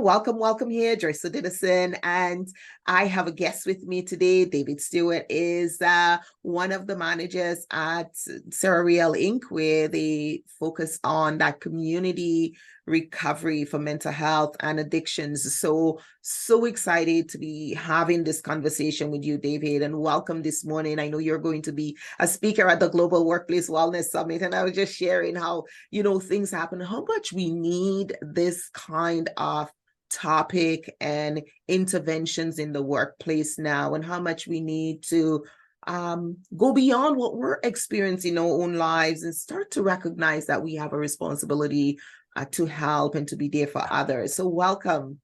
everyone. Welcome here. Joyce Odidison. And I have a guest with me today. David Stewart is one of the managers at Sara Riel Inc, where they focus on that community recovery for mental health and addictions. So excited to be having this conversation with you, David, and welcome this morning. I know you're going to be a speaker at the Global Workplace Wellness Summit, and I was just sharing how, things happen, how much we need this kind of topic and interventions in the workplace now, and how much we need to go beyond what we're experiencing in our own lives and start to recognize that we have a responsibility to help and to be there for others. So welcome.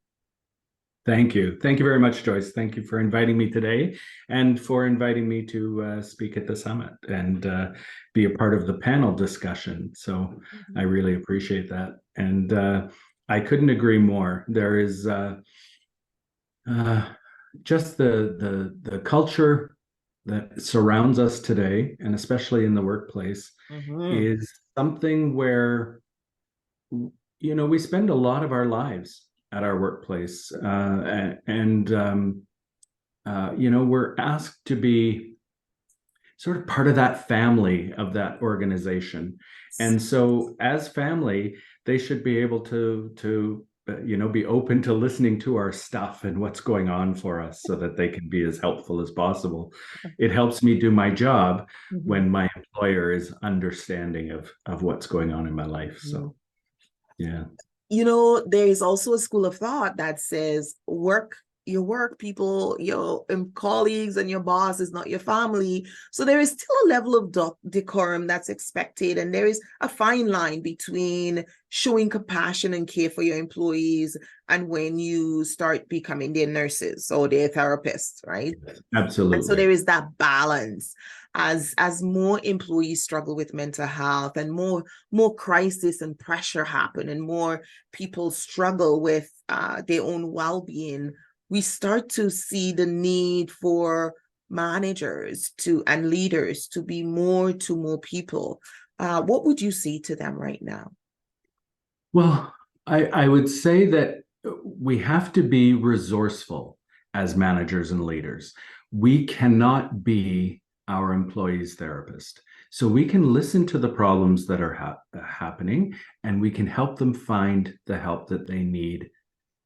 Thank you. Thank you very much, Joyce. Thank you for inviting me today and for inviting me to speak at the summit and be a part of the panel discussion. So I really appreciate that. And I couldn't agree more. There is just the culture that surrounds us today, and especially in the workplace, is something where, we spend a lot of our lives at our workplace, and we're asked to be sort of part of that family of that organization. And so as family, they should be able to be open to listening to our stuff and what's going on for us so that they can be as helpful as possible. It helps me do my job when my employer is understanding of what's going on in my life. So, yeah. There is also a school of thought that says your work people, your colleagues and your boss is not your family. So there is still a level of decorum that's expected. And there is a fine line between showing compassion and care for your employees and when you start becoming their nurses or their therapists, right? Absolutely. And so there is that balance. As more employees struggle with mental health and more crisis and pressure happen and more people struggle with their own well-being, we start to see the need for managers and leaders to be more to more people. What would you say to them right now? Well, I would say that we have to be resourceful as managers and leaders. We cannot be our employees' therapist. So we can listen to the problems that are happening, and we can help them find the help that they need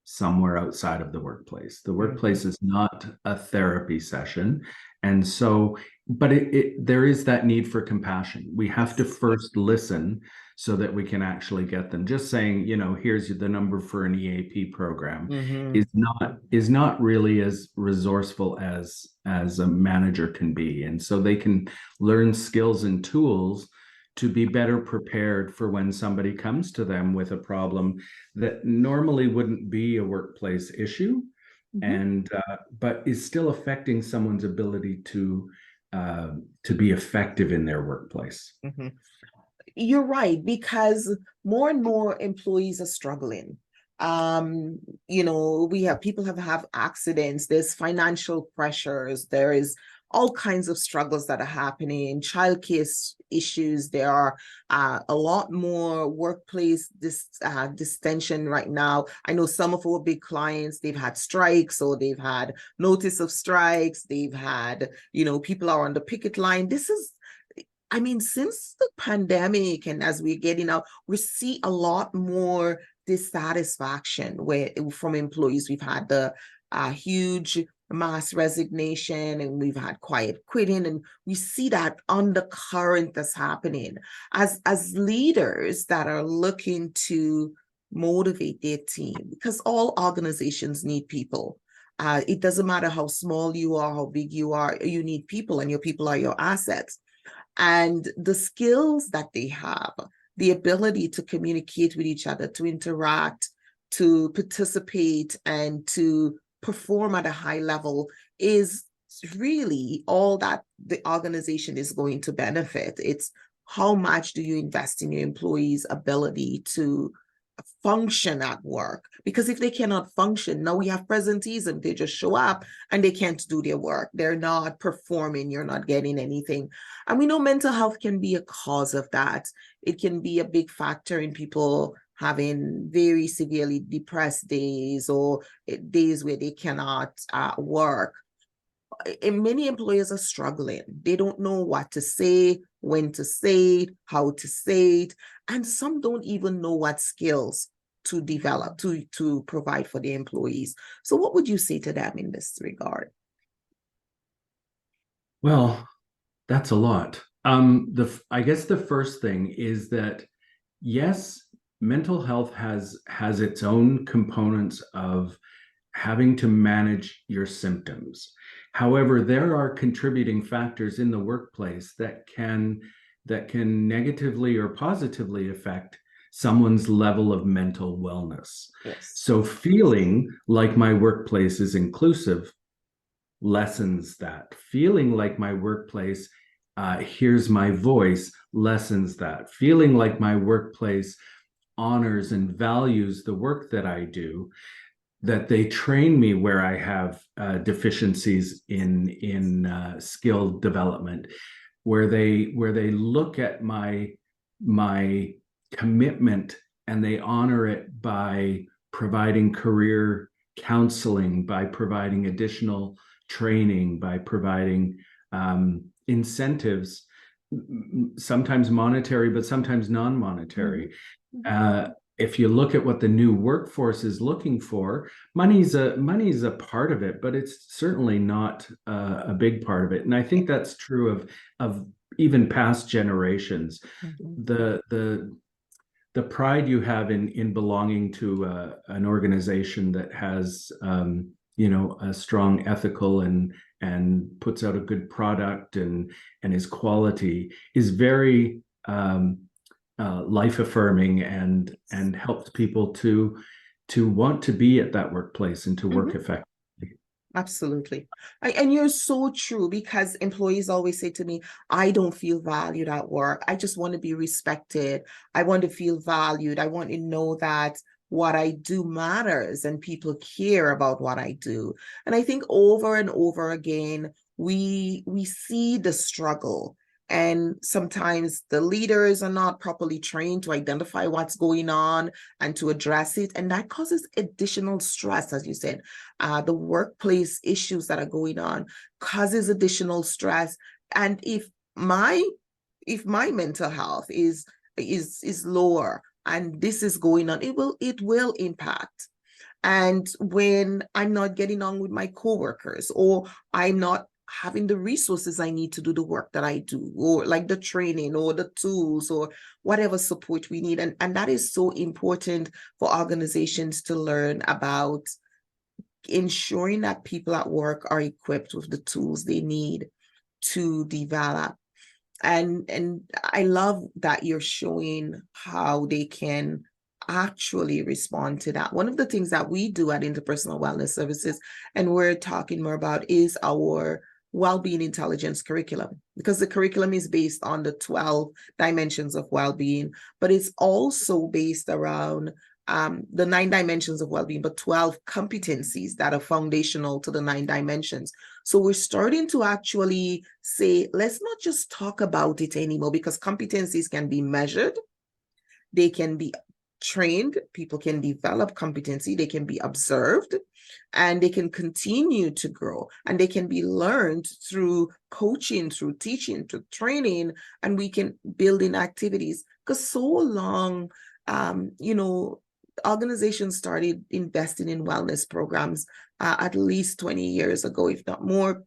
somewhere outside of the workplace. The workplace is not a therapy session. And so, but there is that need for compassion. We have to first listen so that we can actually get them. Just saying, here's the number for an EAP program is not really as resourceful as a manager can be. And so they can learn skills and tools to be better prepared for when somebody comes to them with a problem that normally wouldn't be a workplace issue, and but is still affecting someone's ability to be effective in their workplace. You're right, because more and more employees are struggling. We have people have accidents, there's financial pressures, there is all kinds of struggles that are happening, childcare issues. There are a lot more workplace distension right now. I know some of our big clients, they've had strikes or they've had notice of strikes. They've had, people are on the picket line. Since the pandemic and as we're getting out, we see a lot more dissatisfaction from employees. We've had the huge mass resignation and we've had quiet quitting, and we see that undercurrent that's happening as leaders that are looking to motivate their team, because all organizations need people. It doesn't matter how small you are, how big you are, you need people, and your people are your assets. And the skills that they have, the ability to communicate with each other, to interact, to participate, and to perform at a high level is really all that the organization is going to benefit. It's how much do you invest in your employees' ability to function at work? Because if they cannot function, now we have presenteeism. They just show up and they can't do their work. They're not performing. You're not getting anything. And we know mental health can be a cause of that. It can be a big factor in people having very severely depressed days, or days where they cannot work. And many employers are struggling. They don't know what to say, when to say it, how to say it, and some don't even know what skills to develop to provide for the employees. So what would you say to them in this regard? Well, that's a lot. I guess the first thing is that yes, mental health has its own components of having to manage your symptoms. However, there are contributing factors in the workplace that can negatively or positively affect someone's level of mental wellness. Yes. So feeling like my workplace is inclusive lessens that. Feeling like my workplace hears my voice lessens that. Feeling like my workplace honors and values the work that I do, that they train me where I have deficiencies in skill development, where they look at my commitment and they honor it by providing career counseling, by providing additional training, by providing incentives, sometimes monetary, but sometimes non-monetary. Mm-hmm. If you look at what the new workforce is looking for, money's a part of it, but it's certainly not a big part of it. And I think that's true of even past generations. Mm-hmm. The pride you have in belonging to an organization that has a strong ethical and puts out a good product and is quality is very life affirming and helps people to want to be at that workplace and to work Mm-hmm. effectively. Absolutely. And you're so true, because employees always say to me, I don't feel valued at work. I just want to be respected. I want to feel valued. I want to know that what I do matters and people care about what I do. And I think over and over again, we see the struggle. And sometimes the leaders are not properly trained to identify what's going on and to address it. And that causes additional stress, as you said. The workplace issues that are going on causes additional stress. And if my mental health is lower and this is going on, it will impact. And when I'm not getting on with my coworkers, or I'm not having the resources I need to do the work that I do, or like the training or the tools or whatever support we need. And that is so important for organizations to learn about, ensuring that people at work are equipped with the tools they need to develop. And I love that you're showing how they can actually respond to that. One of the things that we do at Interpersonal Wellness Services, and we're talking more about, is our well-being intelligence curriculum, because the curriculum is based on the 12 dimensions of well-being, but it's also based around the 9 dimensions of well-being, but 12 competencies that are foundational to the 9 dimensions. So we're starting to actually say, let's not just talk about it anymore, because competencies can be measured, they can be trained, people can develop competency, they can be observed, and they can continue to grow, and they can be learned through coaching, through teaching, through training, and we can build in activities. Because so long, organizations started investing in wellness programs at least 20 years ago, if not more.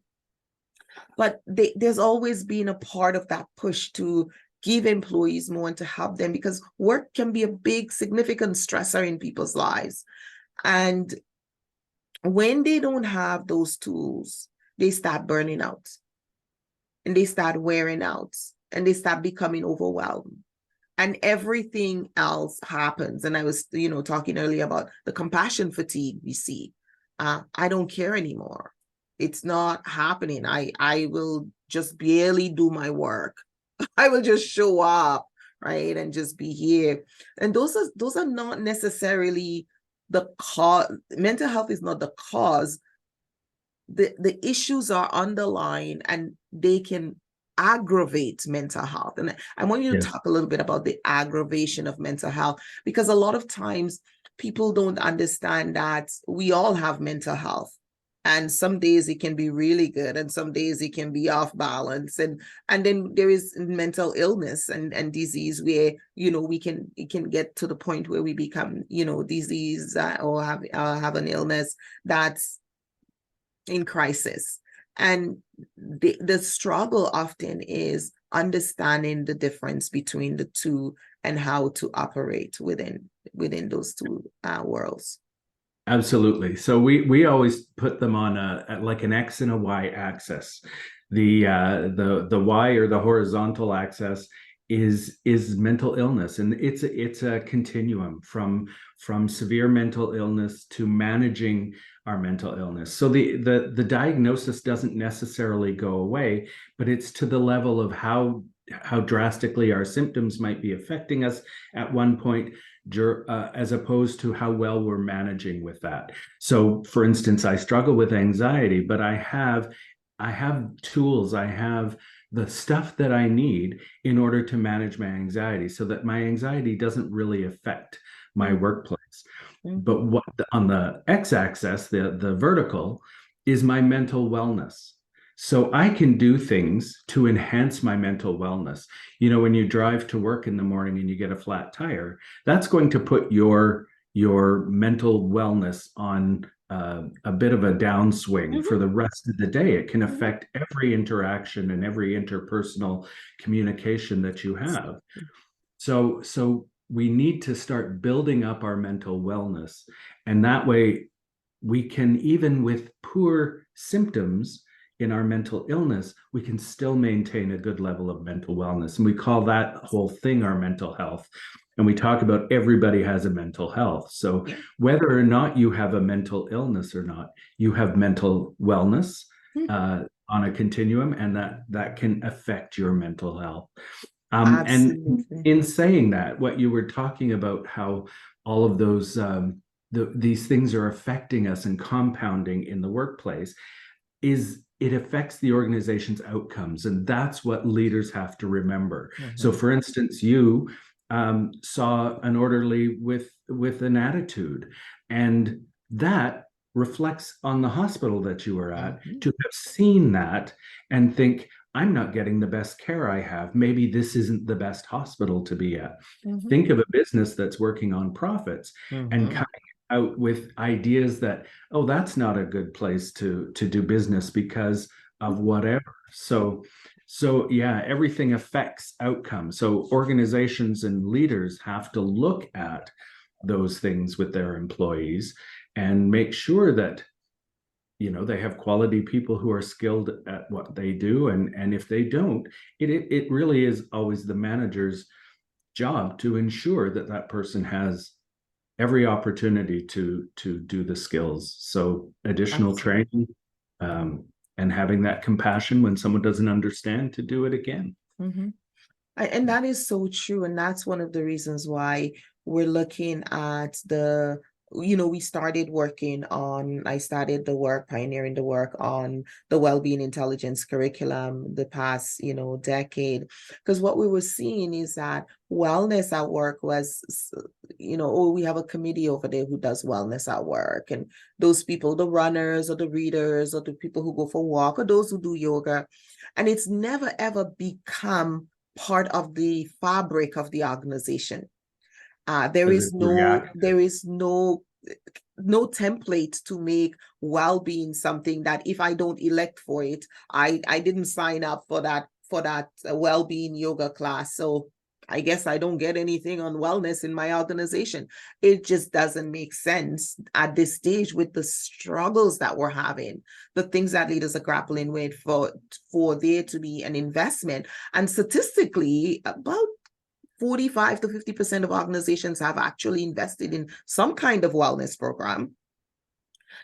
But there's always been a part of that push to give employees more and to help them, because work can be a big, significant stressor in people's lives. And when they don't have those tools, they start burning out, and they start wearing out, and they start becoming overwhelmed, and everything else happens. And I was, talking earlier about the compassion fatigue we see. I don't care anymore. It's not happening. I will just barely do my work. I will just show up, right, and just be here. And those are not necessarily the cause. Mental health is not the cause. The issues are underlying, and they can aggravate mental health. And I want you to Yes. talk a little bit about the aggravation of mental health, because a lot of times people don't understand that we all have mental health. And some days it can be really good, and some days it can be off balance. And then there is mental illness and disease where, it can get to the point where we become, disease or have an illness that's in crisis. And the struggle often is understanding the difference between the two and how to operate within those two worlds. Absolutely. So we always put them on like an X and a Y axis. The Y, or the horizontal axis, is mental illness, and it's a continuum from severe mental illness to managing our mental illness. So the diagnosis doesn't necessarily go away, but it's to the level of how drastically our symptoms might be affecting us at one point, as opposed to how well we're managing with that. So, for instance, I struggle with anxiety, but I have tools, I have the stuff that I need in order to manage my anxiety, so that my anxiety doesn't really affect my workplace. But on the x-axis, the vertical, is my mental wellness. So I can do things to enhance my mental wellness. When you drive to work in the morning and you get a flat tire, that's going to put your mental wellness on a bit of a downswing for the rest of the day. It can affect every interaction and every interpersonal communication that you have. So we need to start building up our mental wellness, and that way we can, even with poor symptoms in our mental illness, we can still maintain a good level of mental wellness. And we call that whole thing our mental health. And we talk about everybody has a mental health. So whether or not you have a mental illness or not, you have mental wellness on a continuum, and that can affect your mental health. And in saying that, what you were talking about, how all of those these things are affecting us and compounding in the workplace, it affects the organization's outcomes, and that's what leaders have to remember. So, for instance, you saw an orderly with an attitude, and that reflects on the hospital that you were at. To have seen that and think, I'm not getting the best care I have, maybe this isn't the best hospital to be at. Think of a business that's working on profits and coming out with ideas that, oh, that's not a good place to do business because of whatever. So yeah, everything affects outcomes. So organizations and leaders have to look at those things with their employees and make sure that they have quality people who are skilled at what they do. And if they don't, it really is always the manager's job to ensure that that person has every opportunity to do the skills. So additional training, and having that compassion when someone doesn't understand, to do it again. And that is so true. And that's one of the reasons why we're looking at we started I started pioneering the work on the Wellbeing Intelligence curriculum the past, decade. Because what we were seeing is that wellness at work was, we have a committee over there who does wellness at work. And those people, the runners or the readers or the people who go for a walk or those who do yoga. And it's never, ever become part of the fabric of the organization. There is no template to make well-being something that if I don't elect for it, I didn't sign up for that well-being yoga class, so I guess I don't get anything on wellness in my organization. It just doesn't make sense at this stage with the struggles that we're having, the things that leaders are grappling with, for there to be an investment. And statistically, about 45 to 50% of organizations have actually invested in some kind of wellness program.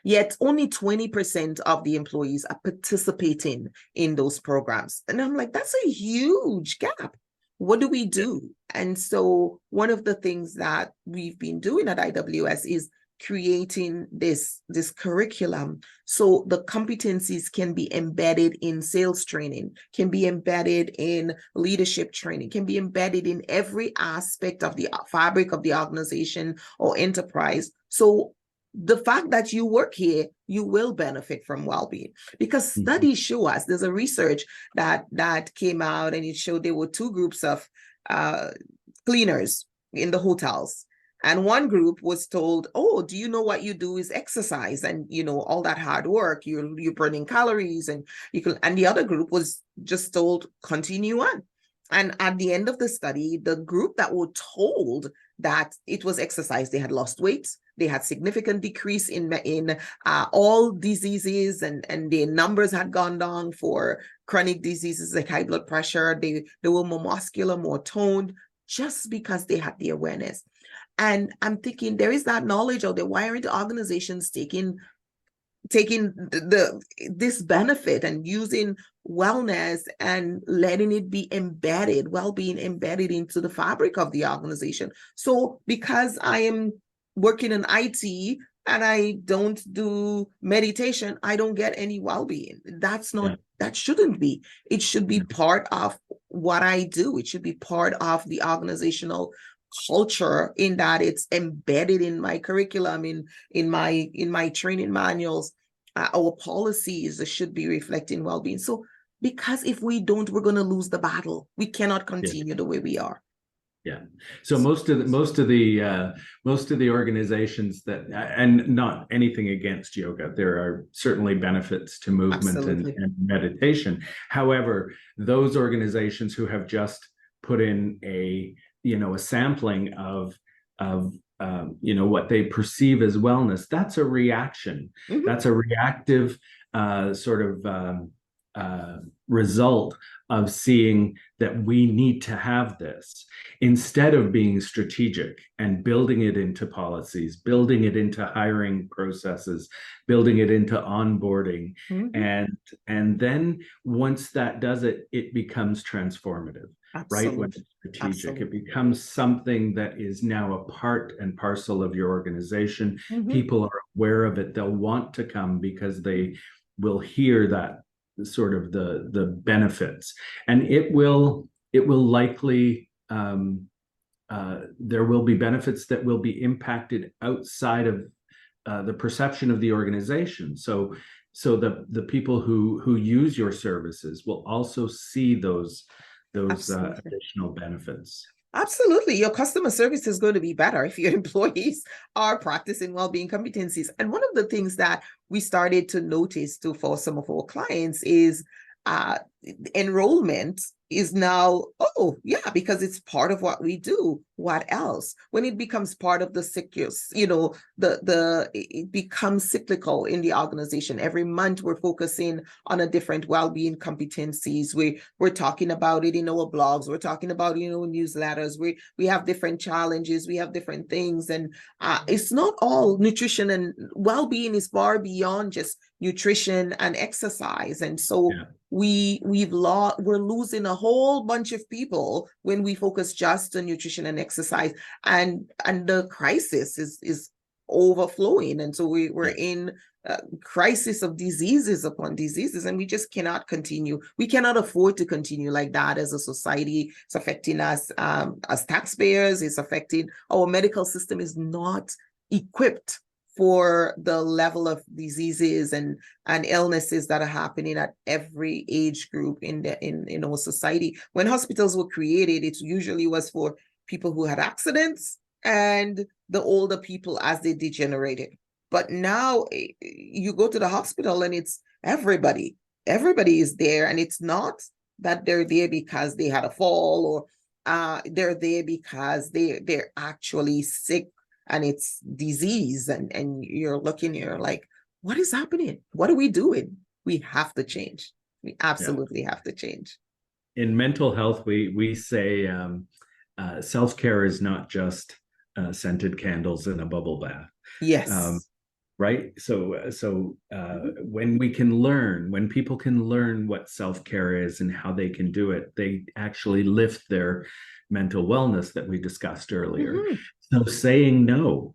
Yet only 20% of the employees are participating in those programs. And I'm like, that's a huge gap. What do we do? And so one of the things that we've been doing at IWS is creating this curriculum so the competencies can be embedded in sales training, can be embedded in leadership training, can be embedded in every aspect of the fabric of the organization or enterprise. So the fact that you work here, you will benefit from well-being, because studies show us, there's a research that came out, and it showed there were two groups of cleaners in the hotels. And one group was told, oh, do you know what you do is exercise, and all that hard work, you're burning calories, and and the other group was just told, continue on. And at the end of the study, the group that were told that it was exercise, they had lost weight, they had significant decrease in all diseases, and their numbers had gone down for chronic diseases like high blood pressure. They were more muscular, more toned, just because they had the awareness. And I'm thinking, there is that knowledge out there. Why aren't organizations taking this benefit and using wellness and letting it be embedded, well-being embedded into the fabric of the organization? So because I am working in IT and I don't do meditation, I don't get any well-being. That's not, that shouldn't be. It should be part of what I do. It should be part of the organizational culture, in that it's embedded in my curriculum, in my training manuals. Our policies should be reflecting well-being. So because if we don't, we're going to lose the battle. We cannot continue the way we are. Yeah. So most of the organizations that, and not anything against yoga, there are certainly benefits to movement and meditation. However, those organizations who have just put in a sampling of what they perceive as wellness, that's a reaction. That's a reactive result of seeing that we need to have this, instead of being strategic and building it into policies, building it into hiring processes, building it into onboarding. And then once that does it, it becomes transformative. Right? When it's strategic, it becomes something that is now a part and parcel of your organization. People are aware of it. They'll want to come because they will hear that sort of the benefits, and it will likely there will be benefits that will be impacted outside of the perception of the organization. So the people who use your services will also see those additional benefits. Absolutely. Your customer service is going to be better if your employees are practicing well-being competencies. And one of the things that we started to notice too for some of our clients is enrollment is now, oh yeah, because it's part of what we do. What else? When it becomes part of the cycles, it becomes cyclical in the organization. Every month we're focusing on a different well-being competencies. We're talking about it in our blogs. We're talking about it in our newsletters. We have different challenges. We have different things, and it's not all nutrition, and well-being is far beyond just nutrition and exercise. And so we're losing a whole bunch of people when we focus just on nutrition and exercise, and the crisis is overflowing, and so we're in crisis of diseases upon diseases, and we just cannot continue. We cannot afford to continue like that as a society. It's affecting us as taxpayers. It's affecting our medical system. Is not equipped for the level of diseases and illnesses that are happening at every age group in our society. When hospitals were created, it usually was for people who had accidents and the older people as they degenerated. But now you go to the hospital and it's everybody. Everybody is there, and it's not that they're there because they had a fall, or they're there because they're actually sick and it's disease, and you're like, what is happening? What are we doing? We have to change. We absolutely have to change. In mental health, we say self-care is not just scented candles in a bubble bath. Yes. Right. So when people can learn what self-care is and how they can do it, they actually lift their mental wellness that we discussed earlier. So saying no,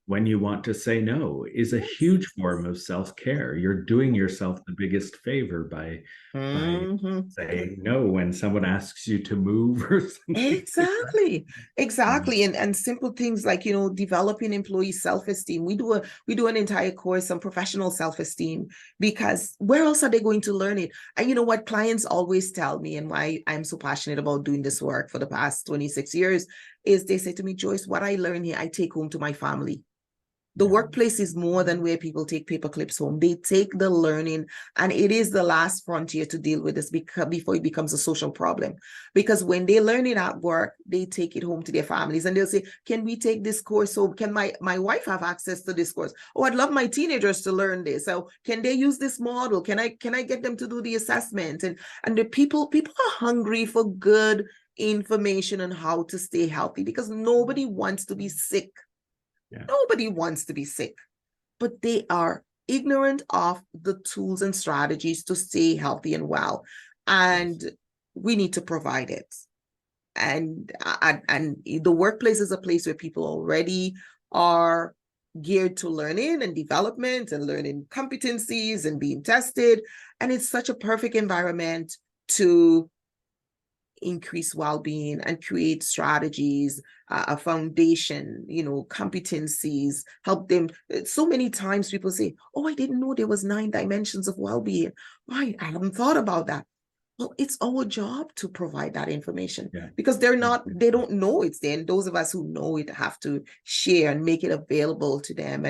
when you want to say no is a huge form of self-care. You're doing yourself the biggest favor by Mhm. saying no when someone asks you to move or something like that. Exactly. Yeah. Exactly. And simple things like, developing employee self-esteem. We do an entire course on professional self-esteem, because where else are they going to learn it? And you know what clients always tell me, and why I'm so passionate about doing this work for the past 26 years, is they say to me, Joyce, what I learn here, I take home to my family. The Yeah. workplace is more than where people take paper clips home. They take the learning, and it is the last frontier to deal with this before it becomes a social problem. Because when they learn it at work, they take it home to their families, and they'll say, can we take this course home? Can my wife have access to this course? Oh, I'd love my teenagers to learn this. So can they use this model? Can I get them to do the assessment? And the people are hungry for good information on how to stay healthy, because nobody wants to be sick. Yeah. Nobody wants to be sick, but they are ignorant of the tools and strategies to stay healthy and well. And we need to provide it. And the workplace is a place where people already are geared to learning and development and learning competencies and being tested. And it's such a perfect environment to increase well-being and create strategies, a foundation, competencies, help them. So many times people say, oh, I didn't know there was 9 dimensions of well-being. Right, I haven't thought about that. Well, it's our job to provide that information, because they don't know it's there. And those of us who know it have to share and make it available to them.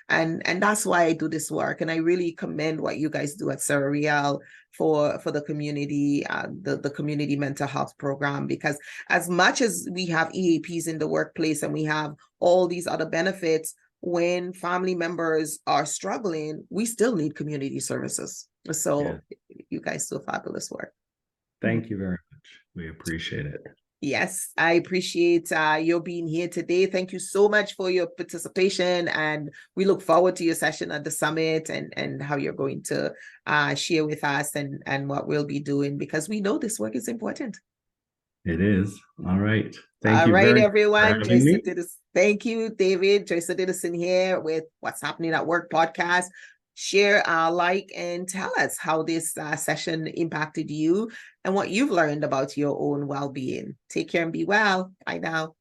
And that's why I do this work. And I really commend what you guys do at Sara Riel for the community, the community mental health program, because as much as we have EAPs in the workplace and we have all these other benefits, when family members are struggling, we still need community services. So you guys do fabulous work. Thank you very much. We appreciate it. Yes, I appreciate your being here today. Thank you so much for your participation, and we look forward to your session at the summit and how you're going to share with us and what we'll be doing, because we know this work is important. It is. All right. Thank All you right, very much everyone. for having Joyce me. Odidison. Thank you, David. Joyce Odidison here with What's Happening at Work podcast. Share, like, and tell us how this session impacted you and what you've learned about your own well-being. Take care and be well. Bye now.